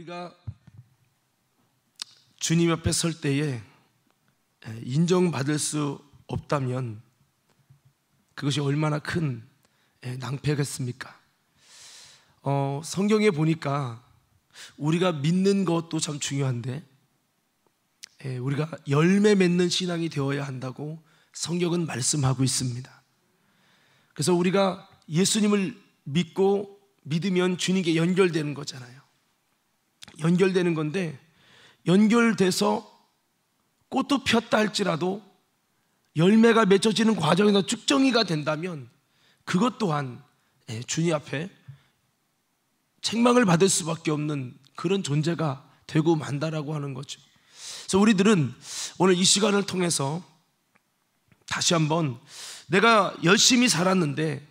우리가 주님 앞에 설 때에 인정받을 수 없다면 그것이 얼마나 큰 낭패겠습니까? 성경에 보니까 우리가 믿는 것도 참 중요한데 우리가 열매 맺는 신앙이 되어야 한다고 성경은 말씀하고 있습니다. 그래서 우리가 예수님을 믿고 믿으면 주님께 연결되는 거잖아요. 연결되는 건데 연결돼서 꽃도 폈다 할지라도 열매가 맺어지는 과정에서 쭉정이가 된다면 그것 또한 주님 앞에 책망을 받을 수밖에 없는 그런 존재가 되고 만다라고 하는 거죠. 그래서 우리들은 오늘 이 시간을 통해서 다시 한번 내가 열심히 살았는데,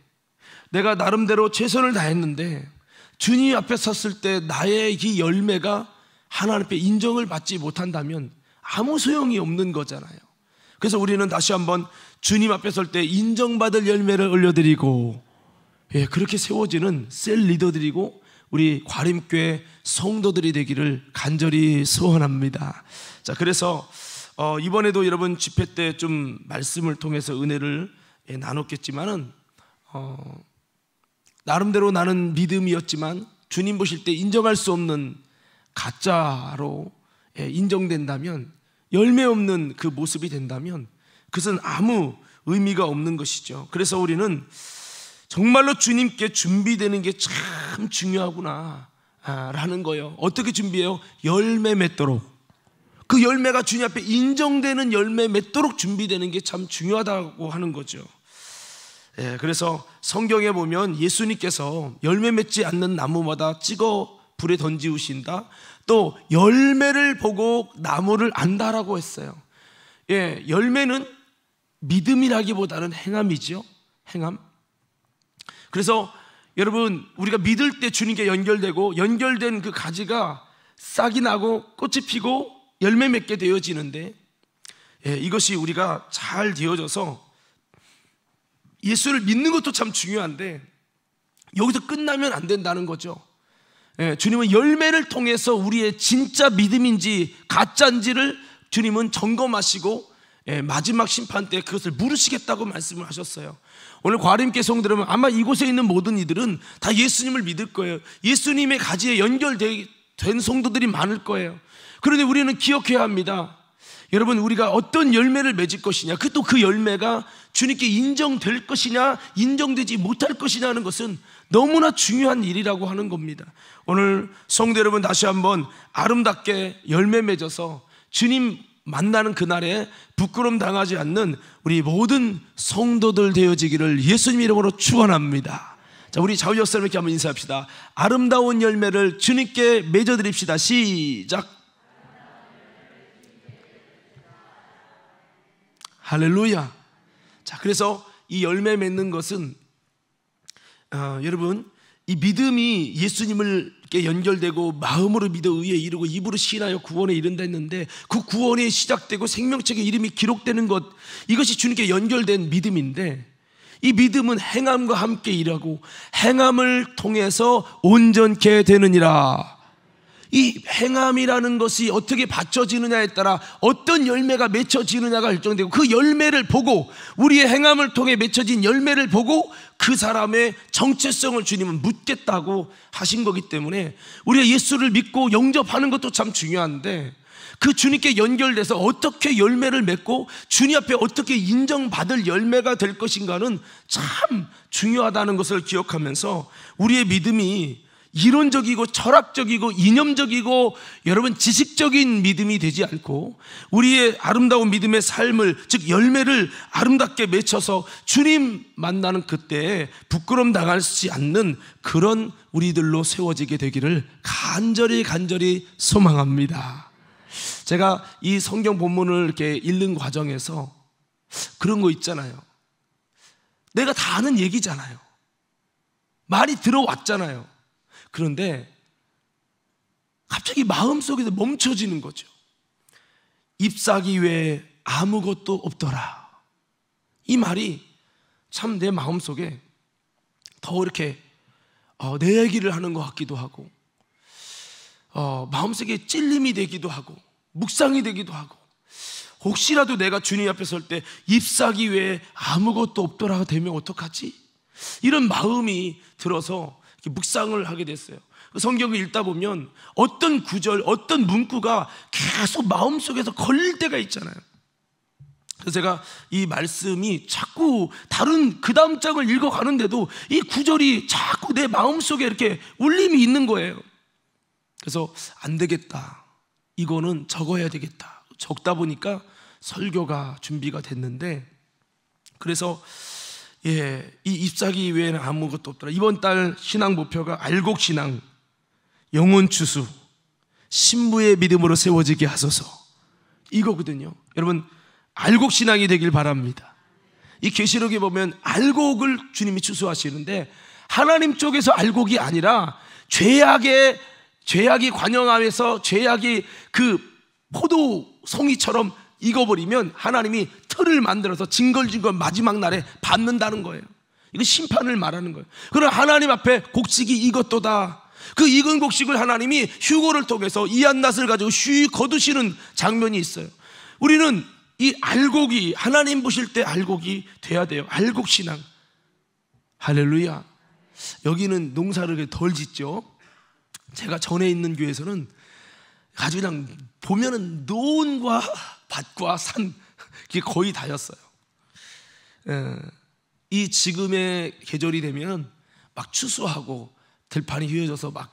내가 나름대로 최선을 다했는데 주님 앞에 섰을 때 나의 이 열매가 하나님 앞에 인정을 받지 못한다면 아무 소용이 없는 거잖아요. 그래서 우리는 다시 한번 주님 앞에 설 때 인정받을 열매를 올려드리고 그렇게 세워지는 셀 리더들이고 우리 과림교회 성도들이 되기를 간절히 소원합니다. 자, 그래서 이번에도 여러분 집회 때 좀 말씀을 통해서 은혜를 나눴겠지만은 나름대로 나는 믿음이었지만 주님 보실 때 인정할 수 없는 가짜로 인정된다면, 열매 없는 그 모습이 된다면 그것은 아무 의미가 없는 것이죠. 그래서 우리는 정말로 주님께 준비되는 게 참 중요하구나 라는 거예요. 어떻게 준비해요? 열매 맺도록, 그 열매가 주님 앞에 인정되는 열매 맺도록 준비되는 게 참 중요하다고 하는 거죠. 그래서 성경에 보면 예수님께서 열매 맺지 않는 나무마다 찍어 불에 던지우신다, 또 열매를 보고 나무를 안다라고 했어요. 열매는 믿음이라기보다는 행함이죠. 행함. 그래서 여러분, 우리가 믿을 때 주님께 연결되고 연결된 그 가지가 싹이 나고 꽃이 피고 열매 맺게 되어지는데 이것이 우리가 잘 되어져서 예수를 믿는 것도 참 중요한데 여기서 끝나면 안 된다는 거죠. 주님은 열매를 통해서 우리의 진짜 믿음인지 가짜인지를 주님은 점검하시고 마지막 심판 때 그것을 물으시겠다고 말씀을 하셨어요. 오늘 과림교회 성도들은 아마 이곳에 있는 모든 이들은 다 예수님을 믿을 거예요. 예수님의 가지에 연결된 성도들이 많을 거예요. 그런데 우리는 기억해야 합니다. 여러분, 우리가 어떤 열매를 맺을 것이냐, 또 그 열매가 주님께 인정될 것이냐 인정되지 못할 것이냐 하는 것은 너무나 중요한 일이라고 하는 겁니다. 오늘 성도 여러분, 다시 한번 아름답게 열매 맺어서 주님 만나는 그날에 부끄러움 당하지 않는 우리 모든 성도들 되어지기를 예수님 이름으로 축원합니다. 자, 우리 좌우역사님께 한번 인사합시다. 아름다운 열매를 주님께 맺어드립시다. 시작. 할렐루야. 자, 그래서 이 열매 맺는 것은 여러분, 이 믿음이 예수님을께 연결되고 마음으로 믿어 의에 이르고 입으로 시인하여 구원에 이른다 했는데, 그 구원이 시작되고 생명책의 이름이 기록되는 것, 이것이 주님께 연결된 믿음인데, 이 믿음은 행함과 함께 일하고 행함을 통해서 온전케 되느니라. 이 행함이라는 것이 어떻게 받쳐지느냐에 따라 어떤 열매가 맺혀지느냐가 결정되고, 그 열매를 보고, 우리의 행함을 통해 맺혀진 열매를 보고 그 사람의 정체성을 주님은 묻겠다고 하신 거기 때문에 우리가 예수를 믿고 영접하는 것도 참 중요한데, 그 주님께 연결돼서 어떻게 열매를 맺고 주님 앞에 어떻게 인정받을 열매가 될 것인가는 참 중요하다는 것을 기억하면서 우리의 믿음이 이론적이고 철학적이고 이념적이고 여러분 지식적인 믿음이 되지 않고 우리의 아름다운 믿음의 삶을, 즉 열매를 아름답게 맺혀서 주님 만나는 그때에 부끄러움 당하지 않는 그런 우리들로 세워지게 되기를 간절히 소망합니다. 제가 이 성경 본문을 이렇게 읽는 과정에서 그런 거 있잖아요. 내가 다 아는 얘기잖아요. 말이 들어왔잖아요. 그런데 갑자기 마음속에서 멈춰지는 거죠. 잎사귀 외에 아무것도 없더라. 이 말이 참 내 마음속에 더 이렇게 내 얘기를 하는 것 같기도 하고 마음속에 찔림이 되기도 하고 묵상이 되기도 하고, 혹시라도 내가 주님 앞에 설 때 잎사귀 외에 아무것도 없더라 되면 어떡하지? 이런 마음이 들어서 이렇게 묵상을 하게 됐어요. 성경을 읽다 보면 어떤 구절, 어떤 문구가 계속 마음속에서 걸릴 때가 있잖아요. 그래서 제가 이 말씀이 자꾸 다른 그 다음 장을 읽어가는데도 이 구절이 자꾸 내 마음속에 이렇게 울림이 있는 거예요. 그래서 안 되겠다, 이거는 적어야 되겠다. 적다 보니까 설교가 준비가 됐는데, 그래서 이 잎사귀 외에는 아무것도 없더라. 이번 달 신앙 목표가 알곡신앙, 영혼추수, 신부의 믿음으로 세워지게 하소서, 이거거든요. 여러분, 알곡신앙이 되길 바랍니다. 이 계시록에 보면 알곡을 주님이 추수하시는데, 하나님 쪽에서 알곡이 아니라 죄악이 관영하면서 죄악이 그 포도송이처럼 익어버리면 하나님이 틀을 만들어서 징걸징걸 마지막 날에 받는다는 거예요. 이거 심판을 말하는 거예요. 그러나 하나님 앞에 곡식이 익었도다, 그 익은 곡식을 하나님이 휴거를 통해서 이한낫을 가지고 쉬 거두시는 장면이 있어요. 우리는 이 알곡이, 하나님 보실 때 알곡이 돼야 돼요. 알곡신앙. 할렐루야. 여기는 농사를 덜 짓죠. 제가 전에 있는 교회에서는 아주 그냥 보면은 논과 밭과 산, 그게 거의 다였어요. 이 지금의 계절이 되면 막 추수하고 들판이 휘어져서 막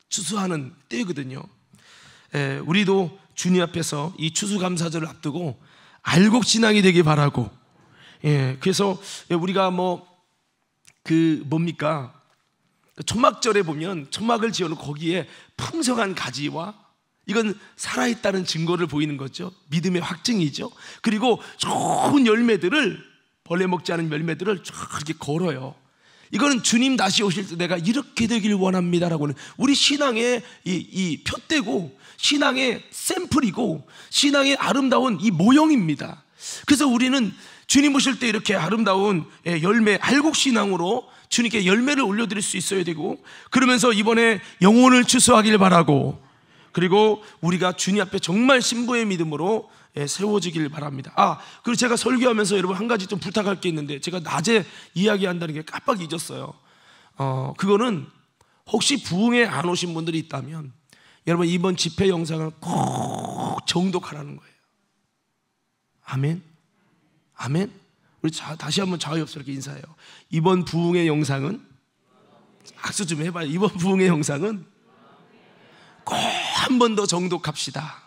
추수하는 때거든요. 우리도 주님 앞에서 이 추수감사절을 앞두고 알곡신앙이 되기 바라고, 그래서 우리가 뭡니까? 초막절에 보면 초막을 지어놓고 거기에 풍성한 가지와, 이건 살아있다는 증거를 보이는 거죠. 믿음의 확증이죠. 그리고 좋은 열매들을, 벌레 먹지 않은 열매들을 쫙 이렇게 걸어요. 이거는 주님 다시 오실 때 내가 이렇게 되길 원합니다라고는 우리 신앙의 이 표대고, 신앙의 샘플이고, 신앙의 아름다운 이 모형입니다. 그래서 우리는 주님 오실 때 이렇게 아름다운 열매, 알곡신앙으로 주님께 열매를 올려드릴 수 있어야 되고, 그러면서 이번에 영혼을 추수하길 바라고, 그리고 우리가 주님 앞에 정말 신부의 믿음으로 세워지길 바랍니다. 그리고 제가 설교하면서 여러분 한 가지 좀 부탁할 게 있는데, 제가 낮에 이야기한다는 게 깜빡 잊었어요. 그거는 혹시 부흥에 안 오신 분들이 있다면 여러분 이번 집회 영상을 꼭 정독하라는 거예요. 아멘. 아멘. 우리 다시 한번 좌우엽스럽게 인사해요. 이번 부흥의 영상은, 악수 좀 해봐요. 이번 부흥의 영상은 꼭 한 번 더 정독합시다.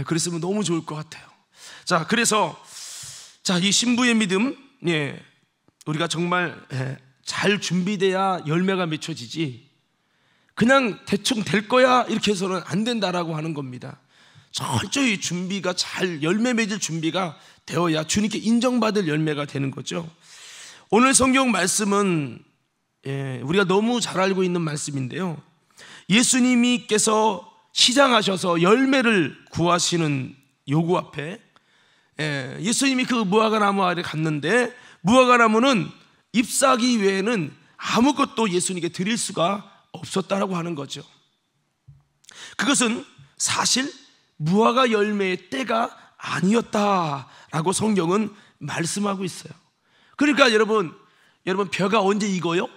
그랬으면 너무 좋을 것 같아요. 자, 그래서 이 신부의 믿음, 우리가 정말 잘 준비돼야 열매가 맺혀지지, 그냥 대충 될 거야 이렇게 해서는 안 된다라고 하는 겁니다. 철저히 준비가 잘, 열매 맺을 준비가 되어야 주님께 인정받을 열매가 되는 거죠. 오늘 성경 말씀은 우리가 너무 잘 알고 있는 말씀인데요, 예수님께서 시장하셔서 열매를 구하시는 요구 앞에 예수님이 그 무화과나무 아래 갔는데, 무화과나무는 잎사귀 외에는 아무것도 예수님께 드릴 수가 없었다라고 하는 거죠. 그것은 사실 무화과 열매의 때가 아니었다라고 성경은 말씀하고 있어요. 그러니까 여러분 벼가 언제 익어요?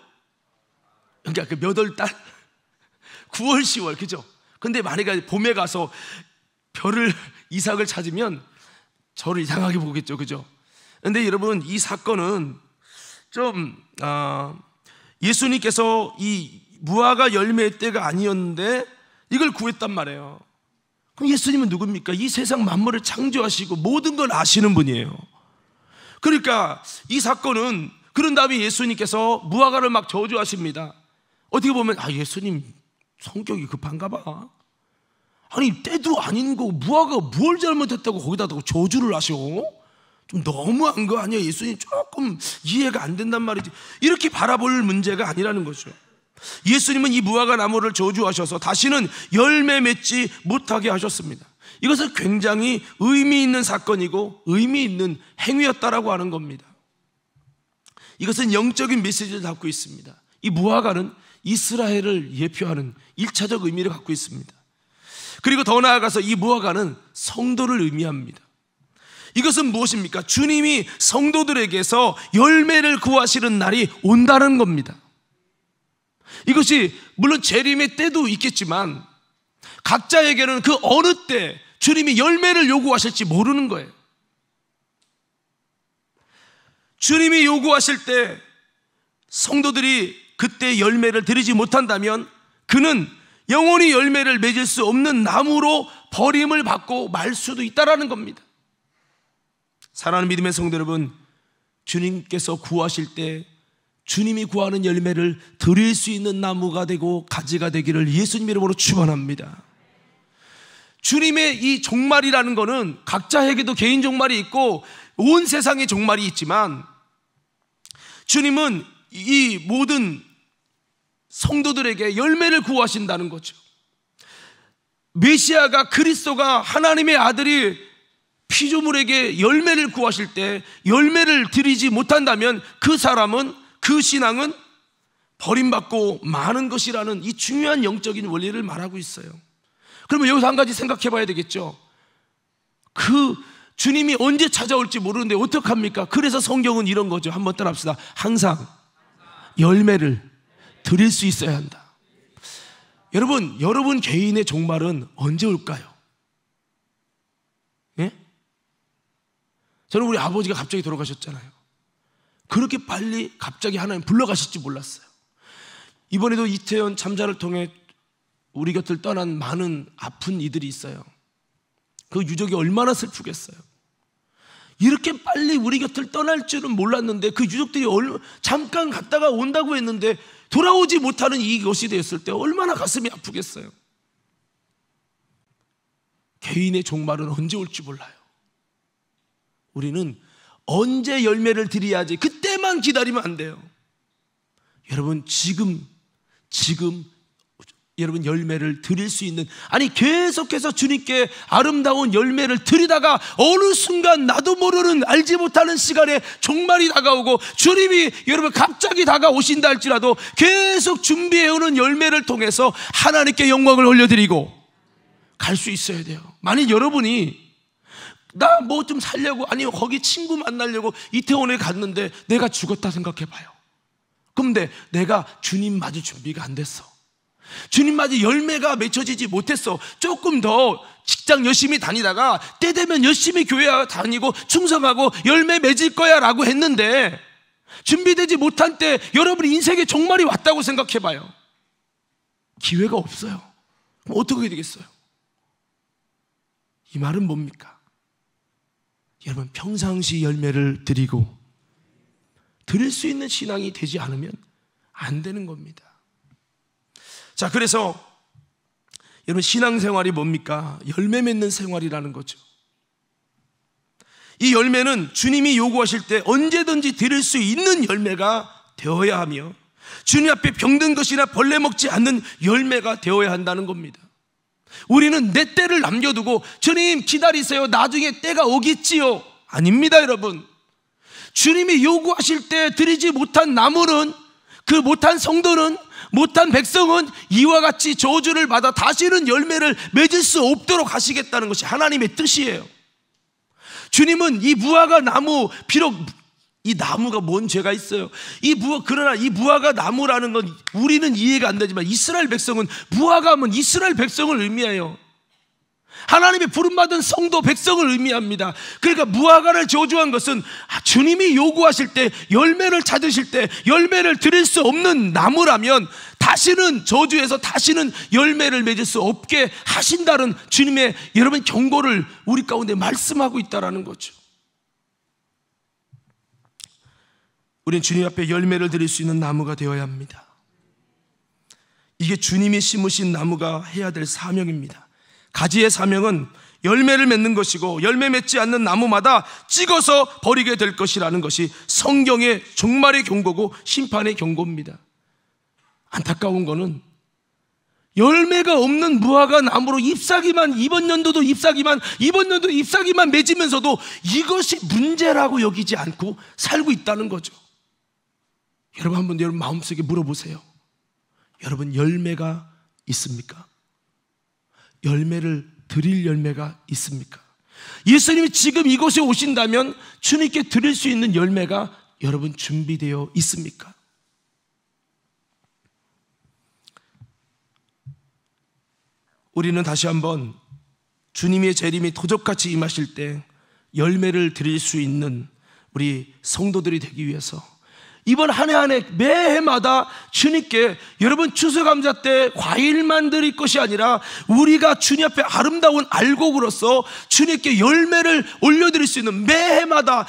그러니까 그 몇 월 달? 9월, 10월, 그죠? 근데 만약에 봄에 가서 벼를, 이삭을 찾으면 저를 이상하게 보겠죠, 그죠? 근데 여러분 이 사건은 좀 예수님께서 이 무화과 열매의 때가 아니었는데 이걸 구했단 말이에요. 그럼 예수님은 누굽니까? 이 세상 만물을 창조하시고 모든 걸 아시는 분이에요. 그러니까 이 사건은, 그런 다음에 예수님께서 무화과를 막 저주하십니다. 어떻게 보면 예수님 성격이 급한가 봐. 아니 때도 아닌 거 무화과가 뭘 잘못했다고 거기다 저주를 하셔? 좀 너무한 거 아니야? 예수님 조금 이해가 안 된단 말이지. 이렇게 바라볼 문제가 아니라는 거죠. 예수님은 이 무화과 나무를 저주하셔서 다시는 열매 맺지 못하게 하셨습니다. 이것은 굉장히 의미 있는 사건이고 의미 있는 행위였다라고 하는 겁니다. 이것은 영적인 메시지를 담고 있습니다. 이 무화과는 이스라엘을 예표하는 1차적 의미를 갖고 있습니다. 그리고 더 나아가서 이 무화과는 성도를 의미합니다. 이것은 무엇입니까? 주님이 성도들에게서 열매를 구하시는 날이 온다는 겁니다. 이것이 물론 재림의 때도 있겠지만 각자에게는 그 어느 때 주님이 열매를 요구하실지 모르는 거예요. 주님이 요구하실 때 성도들이 그때 열매를 드리지 못한다면 그는 영원히 열매를 맺을 수 없는 나무로 버림을 받고 말 수도 있다는 겁니다. 사랑하는 믿음의 성도 여러분, 주님께서 구하실 때 주님이 구하는 열매를 드릴 수 있는 나무가 되고 가지가 되기를 예수님 이름으로 축원합니다. 주님의 이 종말이라는 것은 각자에게도 개인 종말이 있고 온 세상에 종말이 있지만 주님은 이 모든 성도들에게 열매를 구하신다는 거죠. 메시아가, 그리스도가, 하나님의 아들이 피조물에게 열매를 구하실 때 열매를 드리지 못한다면 그 사람은, 그 신앙은 버림받고 마는 것이라는 이 중요한 영적인 원리를 말하고 있어요. 그러면 여기서 한 가지 생각해 봐야 되겠죠. 그 주님이 언제 찾아올지 모르는데 어떡합니까? 그래서 성경은 이런 거죠. 한번 따라합시다. 항상 열매를 드릴 수 있어야 한다. 여러분 개인의 종말은 언제 올까요? 예? 저는 우리 아버지가 갑자기 돌아가셨잖아요. 그렇게 빨리 갑자기 하나님 불러가실지 몰랐어요. 이번에도 이태원 참사를 통해 우리 곁을 떠난 많은 아픈 이들이 있어요. 그 유족이 얼마나 슬프겠어요. 이렇게 빨리 우리 곁을 떠날 줄은 몰랐는데 그 유족들이 잠깐 갔다가 온다고 했는데 돌아오지 못하는 이것이 되었을 때 얼마나 가슴이 아프겠어요. 개인의 종말은 언제 올지 몰라요. 우리는 언제 열매를 드려야지 그때만 기다리면 안 돼요. 여러분 지금 여러분 열매를 드릴 수 있는, 아니 계속해서 주님께 아름다운 열매를 드리다가 어느 순간 나도 모르는 알지 못하는 시간에 종말이 다가오고 주님이 여러분 갑자기 다가오신다 할지라도 계속 준비해오는 열매를 통해서 하나님께 영광을 올려드리고 갈 수 있어야 돼요. 만일 여러분이 나 뭐 좀 살려고, 아니면 거기 친구 만나려고 이태원에 갔는데 내가 죽었다 생각해 봐요. 그런데 내가 주님 맞을 준비가 안 됐어. 주님 맞이 열매가 맺혀지지 못했어. 조금 더 직장 열심히 다니다가 때 되면 열심히 교회 다니고 충성하고 열매 맺을 거야 라고 했는데 준비되지 못한 때 여러분 인생의 종말이 왔다고 생각해 봐요. 기회가 없어요. 그럼 어떻게 되겠어요? 이 말은 뭡니까? 여러분 평상시 열매를 드리고 드릴 수 있는 신앙이 되지 않으면 안 되는 겁니다. 자, 그래서 여러분 신앙생활이 뭡니까? 열매 맺는 생활이라는 거죠. 이 열매는 주님이 요구하실 때 언제든지 드릴 수 있는 열매가 되어야 하며 주님 앞에 병든 것이나 벌레 먹지 않는 열매가 되어야 한다는 겁니다. 우리는 내 때를 남겨두고 주님 기다리세요, 나중에 때가 오겠지요. 아닙니다. 여러분, 주님이 요구하실 때 드리지 못한 나무는, 그 못한 성도는, 못한 백성은 이와 같이 저주를 받아 다시는 열매를 맺을 수 없도록 하시겠다는 것이 하나님의 뜻이에요. 주님은 이 무화과 나무, 비록 이 나무가 뭔 죄가 있어요. 그러나 이 무화과 나무라는 건 우리는 이해가 안 되지만 이스라엘 백성은, 무화과는 이스라엘 백성을 의미해요. 하나님의 부름받은 성도 백성을 의미합니다. 그러니까 무화과를 저주한 것은 주님이 요구하실 때, 열매를 찾으실 때 열매를 드릴 수 없는 나무라면 다시는 저주해서 다시는 열매를 맺을 수 없게 하신다는 주님의 여러분 경고를 우리 가운데 말씀하고 있다는 거죠. 우리는 주님 앞에 열매를 드릴 수 있는 나무가 되어야 합니다. 이게 주님이 심으신 나무가 해야 될 사명입니다. 가지의 사명은 열매를 맺는 것이고 열매 맺지 않는 나무마다 찍어서 버리게 될 것이라는 것이 성경의 종말의 경고고 심판의 경고입니다. 안타까운 거는 열매가 없는 무화과 나무로 잎사귀만, 이번 연도도 잎사귀만 맺으면서도 이것이 문제라고 여기지 않고 살고 있다는 거죠. 여러분 한번 여러분 마음속에 물어보세요. 여러분 열매가 있습니까? 열매를 드릴 열매가 있습니까? 예수님이 지금 이곳에 오신다면 주님께 드릴 수 있는 열매가 여러분 준비되어 있습니까? 우리는 다시 한번 주님의 재림이 도적같이 임하실 때 열매를 드릴 수 있는 우리 성도들이 되기 위해서 이번 한 해 한 해 매해마다 주님께 여러분 추수감사 때 과일만 드릴 것이 아니라 우리가 주님 앞에 아름다운 알곡으로서 주님께 열매를 올려드릴 수 있는 매해마다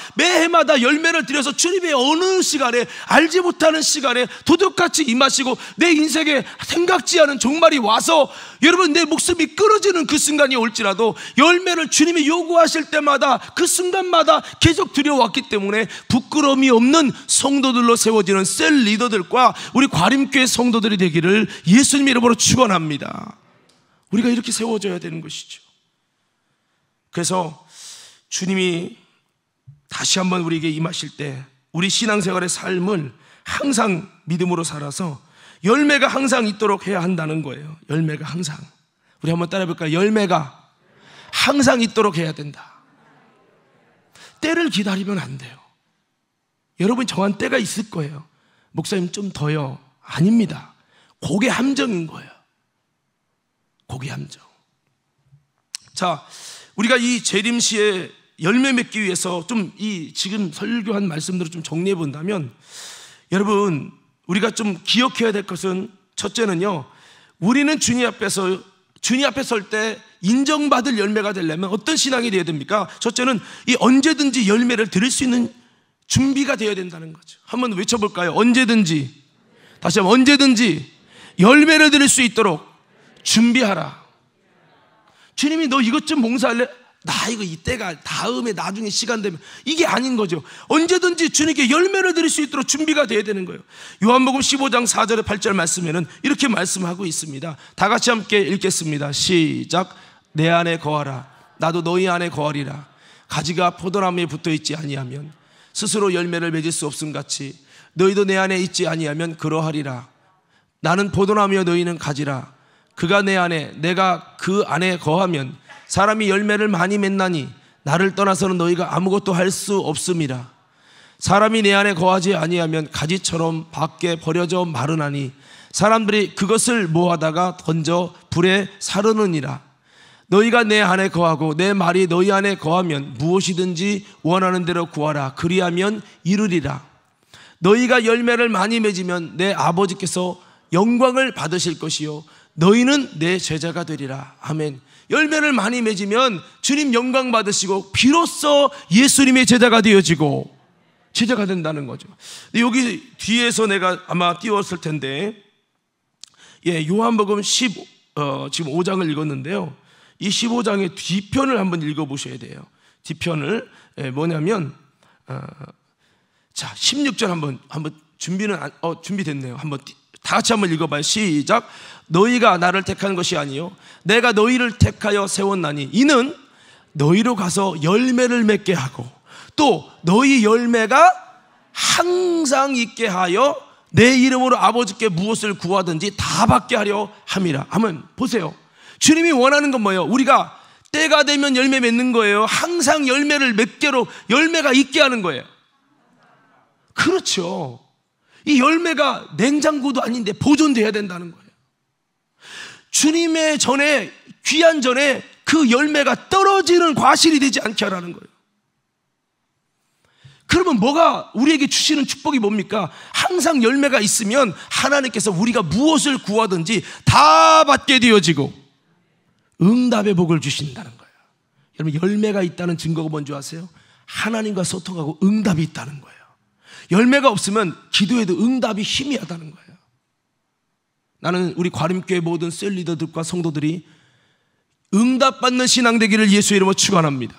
열매를 드려서 주님의 어느 시간에 알지 못하는 시간에 도둑같이 임하시고 내 인생에 생각지 않은 종말이 와서 여러분 내 목숨이 끊어지는 그 순간이 올지라도 열매를 주님이 요구하실 때마다 그 순간마다 계속 드려왔기 때문에 부끄러움이 없는 성도들로 세워지는 셀 리더들과 우리 과림교회 성도들이 되기를 예수님 이름으로 축원합니다. 우리가 이렇게 세워져야 되는 것이죠. 그래서 주님이 다시 한번 우리에게 임하실 때 우리 신앙생활의 삶을 항상 믿음으로 살아서 열매가 항상 있도록 해야 한다는 거예요. 열매가 항상. 우리 한번 따라해 볼까요? 열매가 항상 있도록 해야 된다. 때를 기다리면 안 돼요. 여러분 정한 때가 있을 거예요. 목사님 좀 더요. 아닙니다. 그게 함정인 거예요. 그게 함정. 자, 우리가 이 재림시에 열매 맺기 위해서 좀 이 지금 설교한 말씀들을 좀 정리해 본다면 여러분 우리가 좀 기억해야 될 것은 첫째는요, 우리는 주님 앞에 설 때 인정받을 열매가 되려면 어떤 신앙이 되어야 됩니까? 첫째는 이 언제든지 열매를 드릴 수 있는 준비가 되어야 된다는 거죠. 한번 외쳐볼까요? 언제든지, 다시 한번 언제든지 열매를 드릴 수 있도록 준비하라. 주님이 너 이것 좀 봉사할래? 나 이거 이때가 다음에 나중에 시간 되면, 이게 아닌 거죠. 언제든지 주님께 열매를 드릴 수 있도록 준비가 되어야 되는 거예요. 요한복음 15장 4절에 8절 말씀에는 이렇게 말씀하고 있습니다. 다 같이 함께 읽겠습니다. 시작. 내 안에 거하라. 나도 너희 안에 거하리라. 가지가 포도나무에 붙어있지 아니하면 스스로 열매를 맺을 수 없음같이 너희도 내 안에 있지 아니하면 그러하리라. 나는 포도나무여 너희는 가지라. 그가 내 안에 내가 그 안에 거하면 사람이 열매를 많이 맺나니 나를 떠나서는 너희가 아무것도 할 수 없음이라. 사람이 내 안에 거하지 아니하면 가지처럼 밖에 버려져 마르나니 사람들이 그것을 모아다가 던져 불에 사르느니라. 너희가 내 안에 거하고 내 말이 너희 안에 거하면 무엇이든지 원하는 대로 구하라. 그리하면 이루리라. 너희가 열매를 많이 맺으면 내 아버지께서 영광을 받으실 것이요 너희는 내 제자가 되리라. 아멘. 열매를 많이 맺으면 주님 영광 받으시고 비로소 예수님의 제자가 되어지고 제자가 된다는 거죠. 여기 뒤에서 내가 아마 띄웠을 텐데, 요한복음 지금 5장을 읽었는데요. 이 15장의 뒤편을 한번 읽어보셔야 돼요. 뒤편을 뭐냐면 자 16절 한번 준비됐네요. 한번 다 같이 한번 읽어봐요. 시작. 너희가 나를 택한 것이 아니요 내가 너희를 택하여 세웠나니 이는 너희로 가서 열매를 맺게 하고 또 너희 열매가 항상 있게 하여 내 이름으로 아버지께 무엇을 구하든지 다 받게 하려 함이라. 아멘. 보세요. 주님이 원하는 건 뭐예요? 우리가 때가 되면 열매 맺는 거예요? 항상 열매를 맺게로 열매가 있게 하는 거예요? 그렇죠. 이 열매가 냉장고도 아닌데 보존돼야 된다는 거예요. 주님의 전에, 귀한 전에 그 열매가 떨어지는 과실이 되지 않게 하라는 거예요. 그러면 뭐가 우리에게 주시는 축복이 뭡니까? 항상 열매가 있으면 하나님께서 우리가 무엇을 구하든지 다 받게 되어지고 응답의 복을 주신다는 거예요. 여러분 열매가 있다는 증거가 뭔지 아세요? 하나님과 소통하고 응답이 있다는 거예요. 열매가 없으면 기도에도 응답이 희미하다는 거예요. 나는 우리 과림교회 모든 셀 리더들과 성도들이 응답받는 신앙 되기를 예수 이름으로 축원합니다.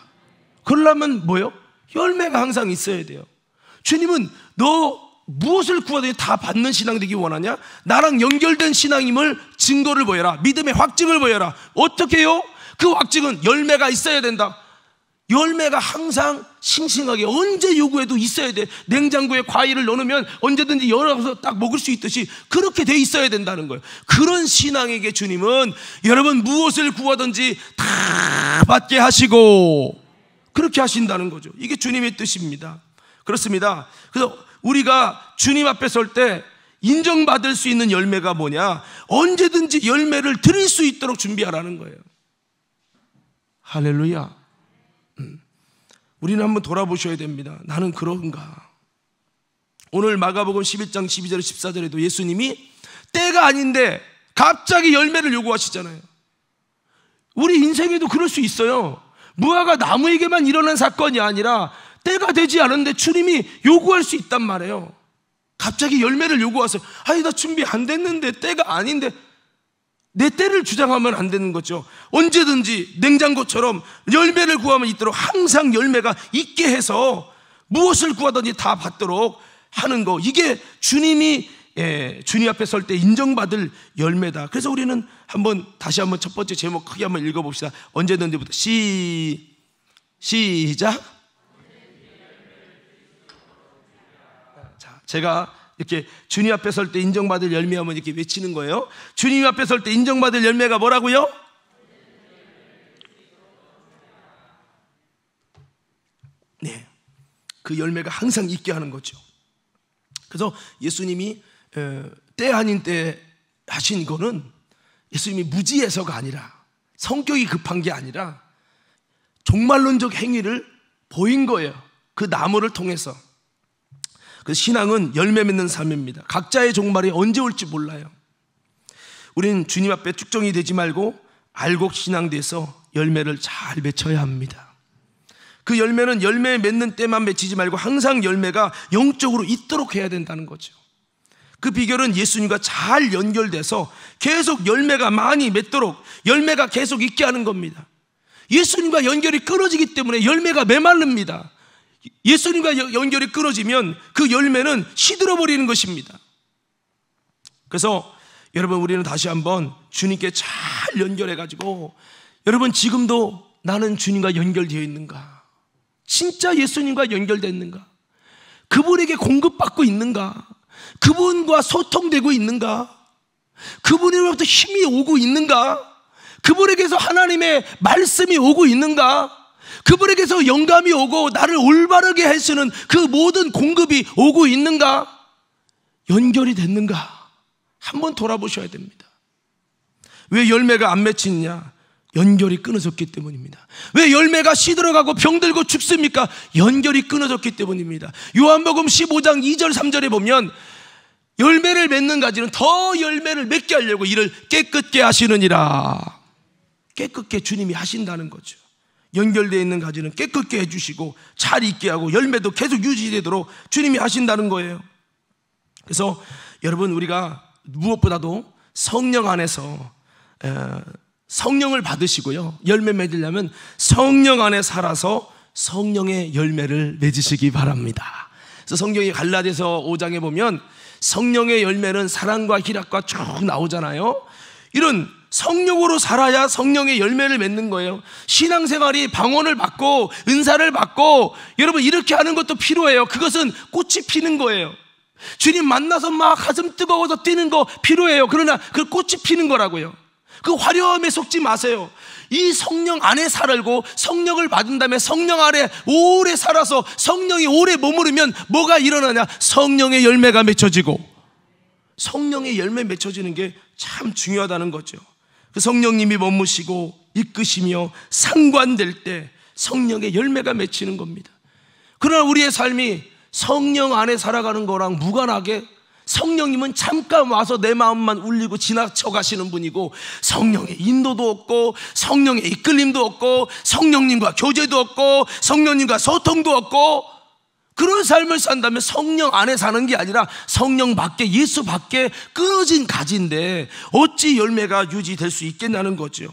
그러려면 뭐예요? 열매가 항상 있어야 돼요. 주님은 너 무엇을 구하든지 다 받는 신앙 되기 원하냐? 나랑 연결된 신앙임을 증거를 보여라. 믿음의 확증을 보여라. 어떻게 해요? 그 확증은 열매가 있어야 된다. 열매가 항상 싱싱하게 언제 요구해도 있어야 돼. 냉장고에 과일을 넣으면 언제든지 열어서 딱 먹을 수 있듯이 그렇게 돼 있어야 된다는 거예요. 그런 신앙에게 주님은 여러분 무엇을 구하든지 다 받게 하시고 그렇게 하신다는 거죠. 이게 주님의 뜻입니다. 그렇습니다. 그래서 우리가 주님 앞에 설 때 인정받을 수 있는 열매가 뭐냐? 언제든지 열매를 드릴 수 있도록 준비하라는 거예요. 할렐루야. 우리는 한번 돌아보셔야 됩니다. 나는 그런가? 오늘 마가복음 11장 12절 14절에도 예수님이 때가 아닌데 갑자기 열매를 요구하시잖아요. 우리 인생에도 그럴 수 있어요. 무화과 나무에게만 일어난 사건이 아니라 때가 되지 않은데 주님이 요구할 수 있단 말이에요. 갑자기 열매를 요구하세요. 아니 나 준비 안 됐는데, 때가 아닌데. 내 때를 주장하면 안 되는 거죠. 언제든지 냉장고처럼 열매를 구하면 있도록 항상 열매가 있게 해서 무엇을 구하든지 다 받도록 하는 거, 이게 주님이 주님 앞에 설 때 인정받을 열매다. 그래서 우리는 다시 한번 첫 번째 제목 크게 한번 읽어봅시다. 언제든지부터 시작. 자, 제가 이렇게 주님 앞에 설 때 인정받을 열매하면 이렇게 외치는 거예요. 주님 앞에 설 때 인정받을 열매가 뭐라고요? 네, 그 열매가 항상 있게 하는 거죠. 그래서 예수님이 때 아닌 때 하신 거는 예수님이 무지해서가 아니라, 성격이 급한 게 아니라 종말론적 행위를 보인 거예요. 그 나무를 통해서. 그 신앙은 열매 맺는 삶입니다. 각자의 종말이 언제 올지 몰라요. 우리는 주님 앞에 축정이 되지 말고 알곡 신앙돼서 열매를 잘 맺혀야 합니다. 그 열매는 열매 맺는 때만 맺히지 말고 항상 열매가 영적으로 있도록 해야 된다는 거죠. 그 비결은 예수님과 잘 연결돼서 계속 열매가 많이 맺도록, 열매가 계속 있게 하는 겁니다. 예수님과 연결이 끊어지기 때문에 열매가 메마릅니다. 예수님과 연결이 끊어지면 그 열매는 시들어버리는 것입니다. 그래서 여러분, 우리는 다시 한번 주님께 잘 연결해가지고, 여러분 지금도 나는 주님과 연결되어 있는가? 진짜 예수님과 연결되어 있는가? 그분에게 공급받고 있는가? 그분과 소통되고 있는가? 그분으로부터 힘이 오고 있는가? 그분에게서 하나님의 말씀이 오고 있는가? 그분에게서 영감이 오고 나를 올바르게 해주는 그 모든 공급이 오고 있는가? 연결이 됐는가? 한번 돌아보셔야 됩니다. 왜 열매가 안 맺히느냐? 연결이 끊어졌기 때문입니다. 왜 열매가 시들어가고 병들고 죽습니까? 연결이 끊어졌기 때문입니다. 요한복음 15장 2절 3절에 보면 열매를 맺는 가지는 더 열매를 맺게 하려고 이를 깨끗게 하시느니라. 깨끗게 주님이 하신다는 거죠. 연결되어 있는 가지는 깨끗게 해주시고 잘 있게 하고 열매도 계속 유지되도록 주님이 하신다는 거예요. 그래서 여러분, 우리가 무엇보다도 성령 안에서 성령을 받으시고요, 열매 맺으려면 성령 안에 살아서 성령의 열매를 맺으시기 바랍니다. 그래서 성경이 갈라디아서 5장에 보면 성령의 열매는 사랑과 희락과 쭉 나오잖아요. 이런 성령으로 살아야 성령의 열매를 맺는 거예요. 신앙생활이 방언을 받고 은사를 받고 여러분 이렇게 하는 것도 필요해요. 그것은 꽃이 피는 거예요. 주님 만나서 막 가슴 뜨거워서 뛰는 거 필요해요. 그러나 그 꽃이 피는 거라고요. 그 화려함에 속지 마세요. 이 성령 안에 살고 성령을 받은 다음에 성령 안에 오래 살아서 성령이 오래 머무르면 뭐가 일어나냐? 성령의 열매가 맺혀지고, 성령의 열매 맺혀지는 게 참 중요하다는 거죠. 그 성령님이 머무시고 이끄시며 상관될 때 성령의 열매가 맺히는 겁니다. 그러나 우리의 삶이 성령 안에 살아가는 거랑 무관하게 성령님은 잠깐 와서 내 마음만 울리고 지나쳐 가시는 분이고, 성령의 인도도 없고 성령의 이끌림도 없고 성령님과 교제도 없고 성령님과 소통도 없고, 그런 삶을 산다면 성령 안에 사는 게 아니라 성령 밖에, 예수 밖에 끊어진 가지인데 어찌 열매가 유지될 수 있겠냐는 거죠.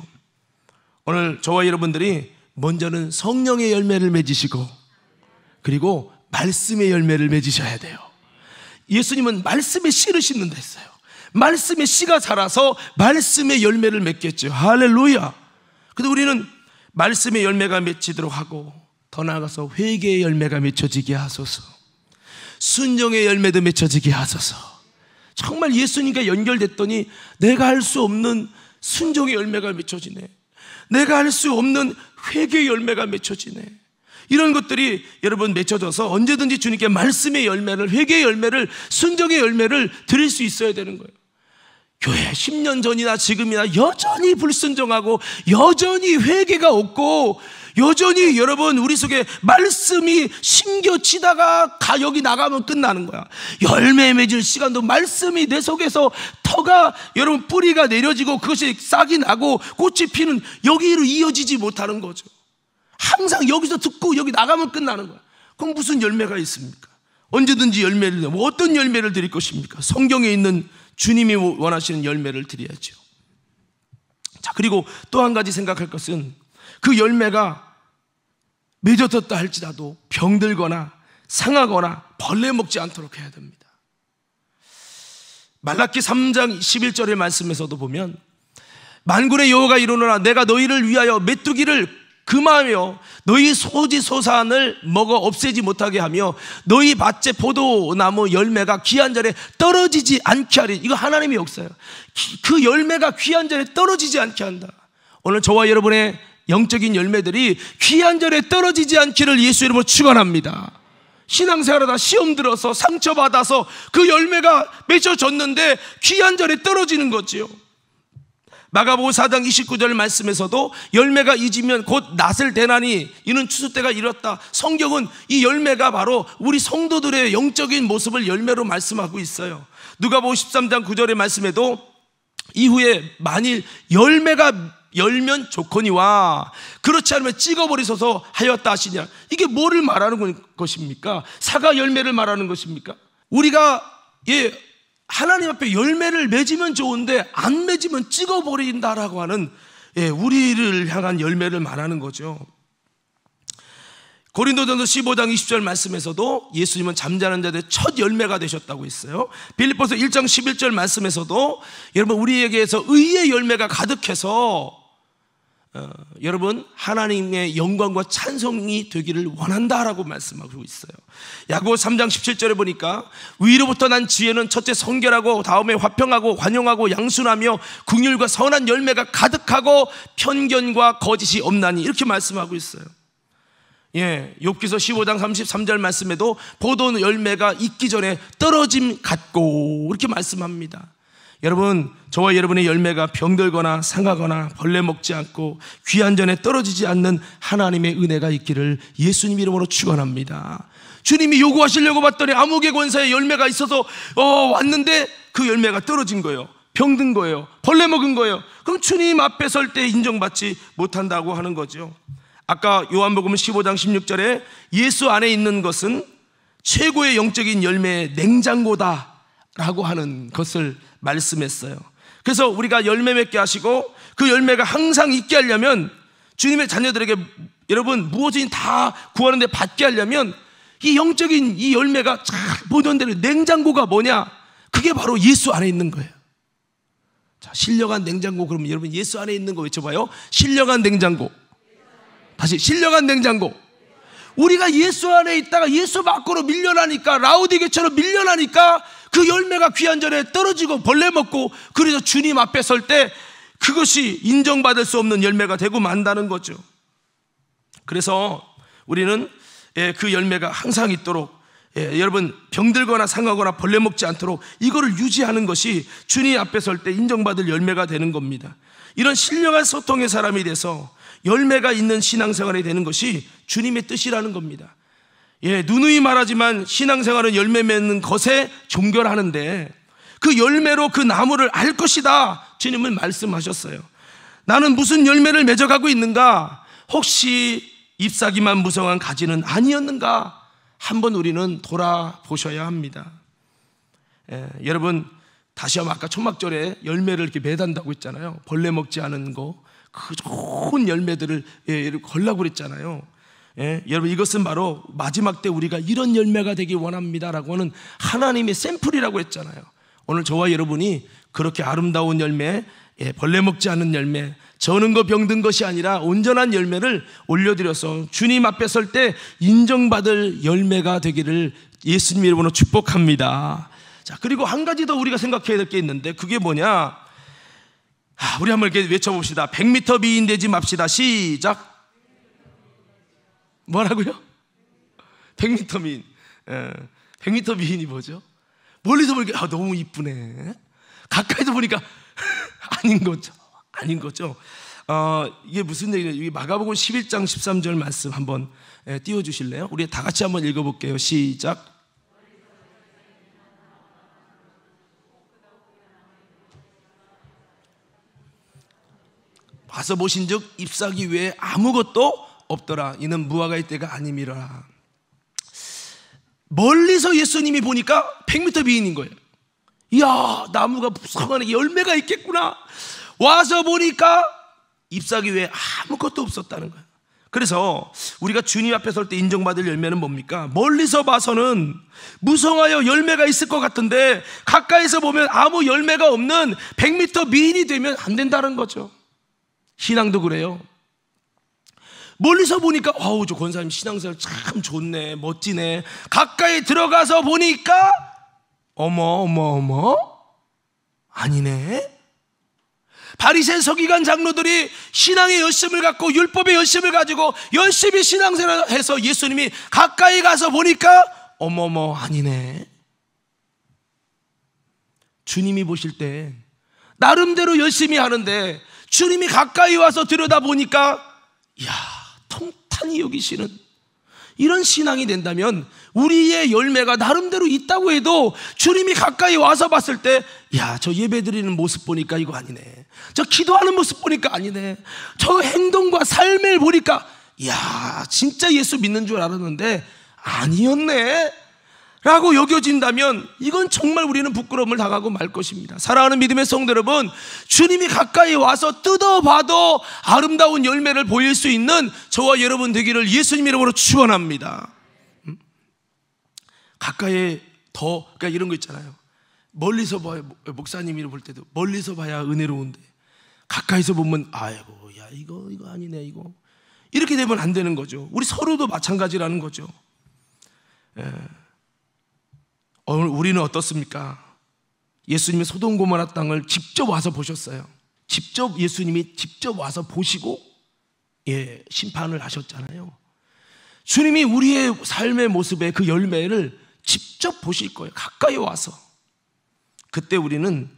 오늘 저와 여러분들이 먼저는 성령의 열매를 맺으시고 그리고 말씀의 열매를 맺으셔야 돼요. 예수님은 말씀의 씨를 심는다 했어요. 말씀의 씨가 자라서 말씀의 열매를 맺겠죠. 할렐루야. 근데 우리는 말씀의 열매가 맺히도록 하고, 더 나아가서 회개의 열매가 맺혀지게 하소서. 순종의 열매도 맺혀지게 하소서. 정말 예수님과 연결됐더니 내가 할 수 없는 순종의 열매가 맺혀지네. 내가 할 수 없는 회개의 열매가 맺혀지네. 이런 것들이 여러분 맺혀져서 언제든지 주님께 말씀의 열매를, 회개의 열매를, 순종의 열매를 드릴 수 있어야 되는 거예요. 교회 10년 전이나 지금이나 여전히 불순종하고 여전히 회개가 없고 여전히 여러분 우리 속에 말씀이 심겨치다가 여기 나가면 끝나는 거야. 열매 맺을 시간도 말씀이 내 속에서 터가 여러분 뿌리가 내려지고 그것이 싹이 나고 꽃이 피는 여기로 이어지지 못하는 거죠. 항상 여기서 듣고 여기 나가면 끝나는 거야. 그럼 무슨 열매가 있습니까? 언제든지 열매를, 어떤 열매를 드릴 것입니까? 성경에 있는 주님이 원하시는 열매를 드려야죠. 자, 그리고 또 한 가지 생각할 것은 그 열매가 맺어졌다 할지라도 병들거나 상하거나 벌레 먹지 않도록 해야 됩니다. 말라기 3장 11절의 말씀에서도 보면 만군의 여호와가 이르노라 내가 너희를 위하여 메뚜기를 금하며 너희 소지소산을 먹어 없애지 못하게 하며 너희 밭에 포도나무 열매가 귀한 자리에 떨어지지 않게 하리. 이거 하나님의 역사예요. 그 열매가 귀한 자리에 떨어지지 않게 한다. 오늘 저와 여러분의 영적인 열매들이 귀한 자리에 떨어지지 않기를 예수 이름으로 축원합니다. 신앙생활하다 시험 들어서 상처받아서 그 열매가 맺어졌는데 귀한 자리에 떨어지는 거지요. 마가복음 4장 29절 말씀에서도 열매가 잊으면 곧 낫을 대나니 이는 추수 때가 이뤘다. 성경은 이 열매가 바로 우리 성도들의 영적인 모습을 열매로 말씀하고 있어요. 누가복음 13장 9절의 말씀에도 이후에 만일 열매가 열면 좋거니와 그렇지 않으면 찍어버리소서 하였다 하시냐. 이게 뭐를 말하는 것입니까? 사과 열매를 말하는 것입니까? 우리가 하나님 앞에 열매를 맺으면 좋은데 안 맺으면 찍어버린다라고 하는 우리를 향한 열매를 말하는 거죠. 고린도전서 15장 20절 말씀에서도 예수님은 잠자는 자들의 첫 열매가 되셨다고 했어요. 빌립보서 1장 11절 말씀에서도 여러분 우리에게서 의의 열매가 가득해서 여러분 하나님의 영광과 찬송이 되기를 원한다라고 말씀하고 있어요. 야고보 3장 17절에 보니까 위로부터 난 지혜는 첫째 성결하고 다음에 화평하고 관용하고 양순하며 긍휼과 선한 열매가 가득하고 편견과 거짓이 없나니 이렇게 말씀하고 있어요. 욥기서 15장 33절 말씀에도 포도 열매가 익기 전에 떨어짐 같고 이렇게 말씀합니다. 여러분 저와 여러분의 열매가 병들거나 상하거나 벌레 먹지 않고 귀한 전에 떨어지지 않는 하나님의 은혜가 있기를 예수님 이름으로 축원합니다. 주님이 요구하시려고 봤더니 암흑의 권세의 열매가 있어서 왔는데 그 열매가 떨어진 거예요. 병든 거예요. 벌레 먹은 거예요. 그럼 주님 앞에 설 때 인정받지 못한다고 하는 거죠. 아까 요한복음 15장 16절에 예수 안에 있는 것은 최고의 영적인 열매의 냉장고다라고 하는 것을 말씀했어요. 그래서 우리가 열매 맺게 하시고 그 열매가 항상 있게 하려면 주님의 자녀들에게 여러분 무엇이든 다 구하는데 받게 하려면 이 영적인 이 열매가 잘 보존되는 냉장고가 뭐냐? 그게 바로 예수 안에 있는 거예요. 자, 신령한 냉장고. 그러면 여러분 예수 안에 있는 거 외쳐봐요. 신령한 냉장고. 다시 신령한 냉장고. 우리가 예수 안에 있다가 예수 밖으로 밀려나니까 라우디게처럼 밀려나니까 그 열매가 귀한 전에 떨어지고 벌레 먹고 그래서 주님 앞에 설 때 그것이 인정받을 수 없는 열매가 되고 만다는 거죠. 그래서 우리는 그 열매가 항상 있도록 여러분 병들거나 상하거나 벌레 먹지 않도록 이거를 유지하는 것이 주님 앞에 설 때 인정받을 열매가 되는 겁니다. 이런 신령한 소통의 사람이 돼서 열매가 있는 신앙생활이 되는 것이 주님의 뜻이라는 겁니다. 누누이 말하지만 신앙생활은 열매 맺는 것에 종결하는데 그 열매로 그 나무를 알 것이다 주님은 말씀하셨어요. 나는 무슨 열매를 맺어가고 있는가? 혹시 잎사귀만 무성한 가지는 아니었는가? 한번 우리는 돌아보셔야 합니다. 여러분 다시 한번 아까 초막절에 열매를 이렇게 매단다고 했잖아요. 벌레 먹지 않은 거 그 좋은 열매들을 걸라고 그랬잖아요. 여러분 이것은 바로 마지막 때 우리가 이런 열매가 되기 원합니다라고 하는 하나님의 샘플이라고 했잖아요. 오늘 저와 여러분이 그렇게 아름다운 열매 벌레 먹지 않는 열매, 저는 거 병든 것이 아니라 온전한 열매를 올려드려서 주님 앞에 설 때 인정받을 열매가 되기를 예수님 이름으로 축복합니다. 자, 그리고 한 가지 더 우리가 생각해야 될 게 있는데, 그게 뭐냐? 우리 한번 이렇게 외쳐봅시다. 100m 미인 되지 맙시다. 시작. 뭐라고요? 100m 미인. 100m 미인이 뭐죠? 멀리서 보니까 너무 이쁘네. 가까이서 보니까 아닌 거죠. 이게 무슨 얘기냐? 마가복음 11장 13절 말씀 한번 띄워주실래요? 우리 다 같이 한번 읽어볼게요. 시작. 봐서 보신즉 잎사귀 외에 아무것도 없더라. 이는 무화과의 때가 아님이라. 멀리서 예수님이 보니까 100m 미인인 거예요. 이야, 나무가 무성하게 열매가 있겠구나. 와서 보니까 잎사귀 외에 아무것도 없었다는 거예요. 그래서 우리가 주님 앞에 설 때 인정받을 열매는 뭡니까? 멀리서 봐서는 무성하여 열매가 있을 것 같은데 가까이서 보면 아무 열매가 없는 100m 미인이 되면 안 된다는 거죠. 신앙도 그래요. 멀리서 보니까 저 권사님 신앙생활 참 좋네, 멋지네. 가까이 들어가서 보니까 어머 아니네. 바리새 서기관 장로들이 신앙의 열심을 갖고 율법의 열심을 가지고 열심히 신앙생활을 해서 예수님이 가까이 가서 보니까 어머머 아니네. 주님이 보실 때 나름대로 열심히 하는데 주님이 가까이 와서 들여다보니까 이야, 통탄히 여기시는 이런 신앙이 된다면 우리의 열매가 나름대로 있다고 해도 주님이 가까이 와서 봤을 때 야, 저 예배드리는 모습 보니까 이거 아니네. 저 기도하는 모습 보니까 아니네. 저 행동과 삶을 보니까 야, 진짜 예수 믿는 줄 알았는데 아니었네 라고 여겨진다면 이건 정말 우리는 부끄러움을 당하고 말 것입니다. 사랑하는 믿음의 성도 여러분, 주님이 가까이 와서 뜯어봐도 아름다운 열매를 보일 수 있는 저와 여러분 되기를 예수님 이름으로 축원합니다. 가까이 그러니까 이런 거 있잖아요. 멀리서 봐야, 목사님이 볼 때도 멀리서 봐야 은혜로운데 가까이서 보면 아이고 야 이거 아니네 이거. 이렇게 되면 안 되는 거죠. 우리 서로도 마찬가지라는 거죠. 오늘 우리는 어떻습니까? 예수님이 소돔 고모라 땅을 직접 와서 보셨어요. 예수님이 직접 와서 보시고 심판을 하셨잖아요. 주님이 우리의 삶의 모습의 그 열매를 직접 보실 거예요. 가까이 와서. 그때 우리는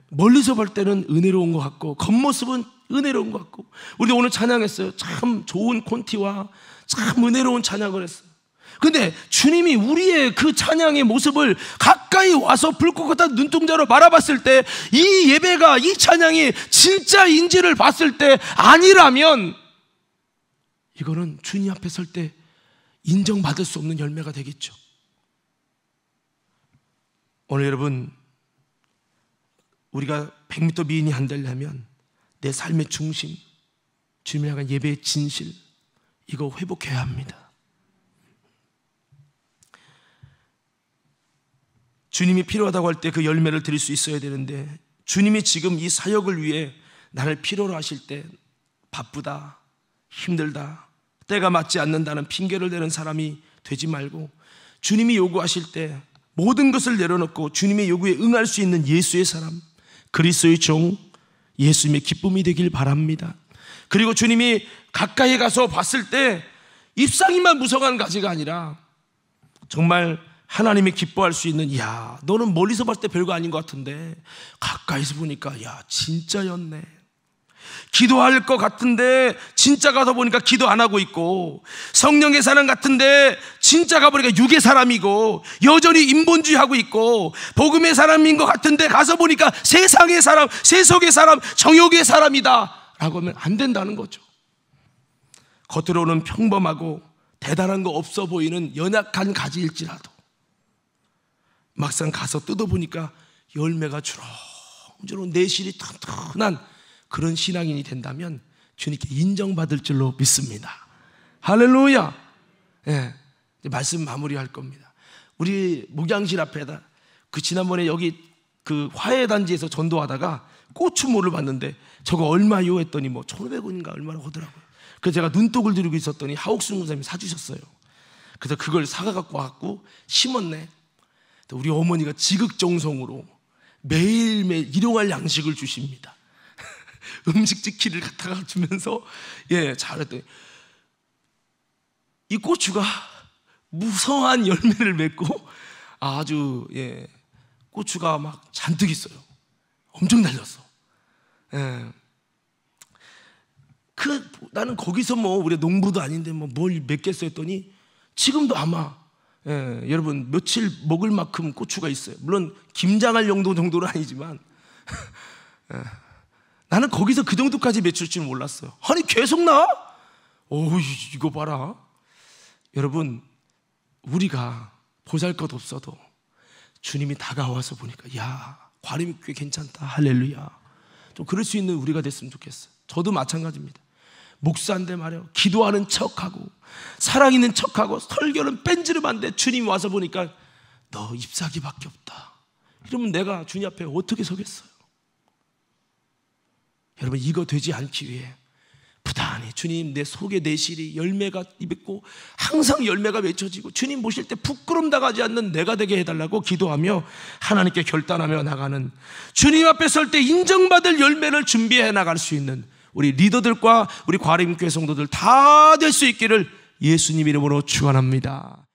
멀리서 볼 때는 은혜로운 것 같고 겉모습은 은혜로운 것 같고, 우리 오늘 찬양했어요. 참 좋은 콘티와 참 은혜로운 찬양을 했어요. 근데 주님이 우리의 그 찬양의 모습을 가까이 와서 불꽃 같은 눈동자로 바라봤을 때 이 예배가, 이 찬양이 진짜인지를 봤을 때 아니라면 이거는 주님 앞에 설 때 인정받을 수 없는 열매가 되겠죠. 오늘 여러분, 우리가 100m 미인이 안 되려면 내 삶의 중심, 주님을 향한 예배의 진실, 이거 회복해야 합니다. 주님이 필요하다고 할 때 그 열매를 드릴 수 있어야 되는데, 주님이 지금 이 사역을 위해 나를 필요로 하실 때 바쁘다, 힘들다, 때가 맞지 않는다는 핑계를 대는 사람이 되지 말고, 주님이 요구하실 때 모든 것을 내려놓고 주님의 요구에 응할 수 있는 예수의 사람, 그리스도의 종, 예수님의 기쁨이 되길 바랍니다. 그리고 주님이 가까이 가서 봤을 때 잎사귀만 무성한 가지가 아니라 정말 하나님이 기뻐할 수 있는, 야, 너는 멀리서 봤을 때 별거 아닌 것 같은데 가까이서 보니까 야, 진짜였네. 기도할 것 같은데 진짜 가서 보니까 기도 안 하고 있고, 성령의 사람 같은데 진짜 가보니까 육의 사람이고, 여전히 인본주의 하고 있고, 복음의 사람인 것 같은데 가서 보니까 세상의 사람, 세속의 사람, 정욕의 사람이다 라고 하면 안 된다는 거죠. 겉으로는 평범하고 대단한 거 없어 보이는 연약한 가지일지라도 막상 가서 뜯어보니까 열매가 주렁주렁 내실이 튼튼한 그런 신앙인이 된다면 주님께 인정받을 줄로 믿습니다. 할렐루야. 말씀 마무리할 겁니다. 우리 목양실 앞에다, 그 지난번에 여기 그 화훼단지에서 전도하다가 고추모를 봤는데 저거 얼마요? 했더니 뭐 1,500원인가 얼마나 하더라고요. 그래서 제가 눈독을 들이고 있었더니 하옥순 목사님이 사주셨어요. 그래서 그걸 사갖고 와갖고 심었네. 우리 어머니가 지극정성으로 매일매일 일용할 양식을 주십니다. 음식 지키를 갖다가 주면서 잘했더니 이 고추가 무성한 열매를 맺고 아주 고추가 막 잔뜩 있어요. 엄청 달렸어. 나는 거기서 뭐 우리 농부도 아닌데 뭐 뭘 맺겠어 했더니 지금도 아마 여러분 며칠 먹을 만큼 고추가 있어요. 물론 김장할 정도는 아니지만 나는 거기서 그 정도까지 맺힐 줄 몰랐어요. 아니 계속 나? 이거 봐라. 여러분 우리가 보잘것 없어도 주님이 다가와서 보니까 야 과림교회 괜찮다 할렐루야 좀 그럴 수 있는 우리가 됐으면 좋겠어요. 저도 마찬가지입니다. 목사인데 말이야 기도하는 척하고 사랑 있는 척하고 설교는 뺀지름한데 주님 와서 보니까 너 잎사귀밖에 없다. 이러면 내가 주님 앞에 어떻게 서겠어요? 여러분 이거 되지 않기 위해 부단히 주님 내 속에 내실이 열매가 맺고 항상 열매가 맺혀지고 주님 보실 때 부끄럼 당하지 않는 내가 되게 해달라고 기도하며 하나님께 결단하며 나가는 주님 앞에 설 때 인정받을 열매를 준비해 나갈 수 있는 우리 리더들과 우리 과림교회 성도들 다 될 수 있기를 예수님 이름으로 축원합니다.